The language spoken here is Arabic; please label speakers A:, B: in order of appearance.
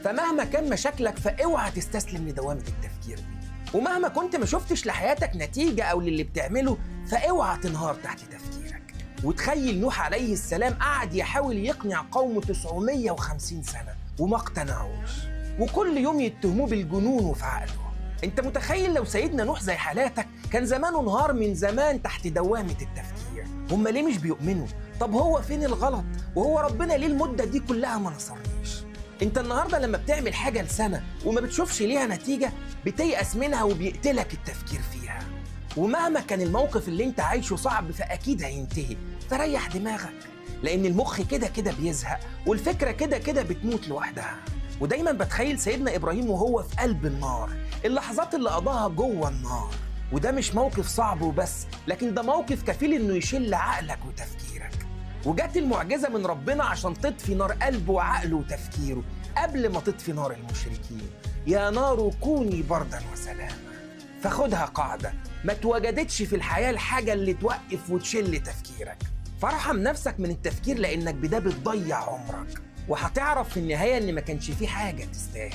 A: فمهما كان مشاكلك فاوعى تستسلم لدوامة التفكير دي، ومهما كنت ما شفتش لحياتك نتيجة أو للي بتعمله فاوعى تنهار تحت تفكيرك. وتخيل نوح عليه السلام قعد يحاول يقنع قومه 950 سنة وما اقتنعوش، وكل يوم يتهموه بالجنون وفي عقله. انت متخيل لو سيدنا نوح زي حالاتك كان زمانه انهار من زمان تحت دوامة التفكير. هم ليه مش بيؤمنوا؟ طب هو فين الغلط؟ وهو ربنا ليه المدة دي كلها ما نصرنيش؟ انت النهاردة لما بتعمل حاجة لسنة وما بتشوفش ليها نتيجة بتيأس منها وبيقتلك التفكير فيها. ومهما كان الموقف اللي انت عايشه صعب فأكيد هينتهي، فريح دماغك، لأن المخ كده كده بيزهق والفكرة كده كده بتموت لوحدها. ودايما بتخيل سيدنا إبراهيم وهو في قلب النار، اللحظات اللي قضاها جوه النار، وده مش موقف صعب وبس، لكن ده موقف كفيل إنه يشل عقلك وتفكيرك. وجات المعجزة من ربنا عشان تطفي نار قلبه وعقله وتفكيره قبل ما تطفي نار المشركين. يا نار كوني بردا وسلاما. فخدها قاعدة، ما توجدتش في الحياة الحاجة اللي توقف وتشل تفكيرك، فارحم نفسك من التفكير لأنك بده بتضيع عمرك، وهتعرف في النهاية إن ما كانش فيه حاجة تستاهل.